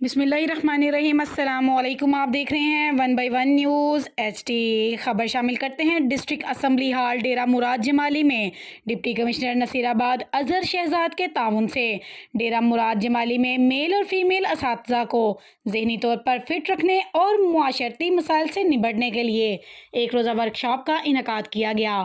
बिस्मिल्लाहिर्रहमानिर्रहीम। अस्सलाम वालेकुम। आप देख रहे हैं 1 बाय 1 न्यूज़ HD। खबर शामिल करते हैं। डिस्ट्रिक्ट असम्बली हाल डेरा मुराद जमाली में डिप्टी कमिश्नर नसीराबाद अजहर शहजाद के ताउन से डेरा मुराद जमाली में मेल और फीमेल असातिज़ा को ज़हनी तौर पर फिट रखने और मुआशरती मसाइल से निपटने के लिए एक रोज़ा वर्कशॉप का इनेकाद किया गया,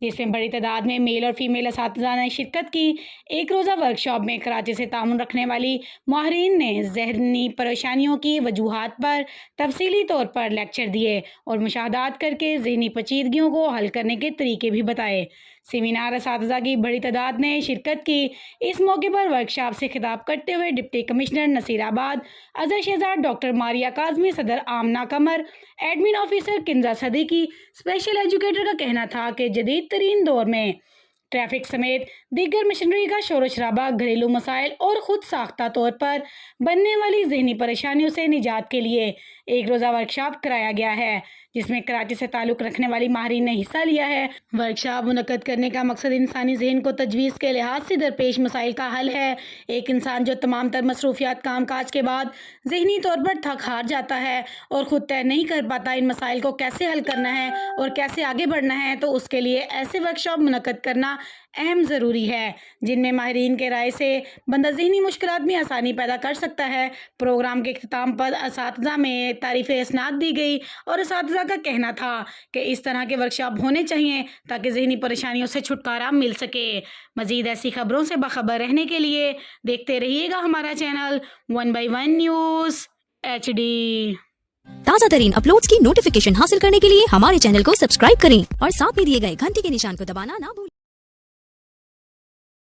जिसमें बड़ी तादाद में मेल और फीमेल असातिज़ा ने शिरकत की। एक रोज़ा वर्कशॉप में कराची से ताउन रखने वाली माहिरीन ने ज़हनी परेशानियों की वजूहात पर तफसीली तौर पर लेक्चर दिए और मुशाहदात करके ज़हनी पेचीदगियों को हल करने के तरीके भी बताए। सेमिनार असातिज़ा की बड़ी तादाद ने शिरकत की। इस मौके पर वर्कशॉप से खिताब करते हुए deputy commissioner Nasirabad Azhar Shahzad, doctor Maria Kazmi, सदर Amna Qamar, admin officer Kinza Siddiqui, special educator का कहना था कि जदीद तरीन दौर में ट्रैफिक समेत दीगर मशीनरी का शोर शराबा, घरेलू मसाइल और ख़ुद साख्ता तौर पर बनने वाली ज़हनी परेशानियों से निजात के लिए एक रोज़ा वर्कशॉप कराया गया है, जिसमें कराची से ताल्लुक़ रखने वाली माहिरीन ने हिस्सा लिया है। वर्कशॉप मुनक़्क़द करने का मकसद इंसानी ज़हन को तजवीज़ के लिहाज से दरपेश मसाइल का हल है। एक इंसान जो तमाम तर मसरूफियात काम काज के बाद ज़हनी तौर पर थक हार जाता है और ख़ुद तय नहीं कर पाता इन मसाइल को कैसे हल करना है और कैसे आगे बढ़ना है, तो उसके लिए ऐसे वर्कशॉप मुनक़्क़द करना अहम ज़रूरी है, जिनमें माहिरीन के राय से बंदा ज़हनी मुश्किलात में आसानी पैदा कर सकता है। प्रोग्राम के इख्तिताम पर असातिज़ा में तारीफ़ इस्नाद दी गई और असातिज़ा का कहना था कि इस तरह के वर्कशॉप होने चाहिए ताकि ज़हनी परेशानियों से छुटकारा मिल सके। मज़ीद ऐसी खबरों से बाखबर रहने के लिए देखते रहिएगा हमारा चैनल 1 बाय 1 न्यूज़ HD। ताज़ा तरीन अपलोड्स की नोटिफिकेशन हासिल करने के लिए हमारे चैनल को सब्सक्राइब करें और साथ में दिए गए घंटी के निशान को दबाना ना भूलें।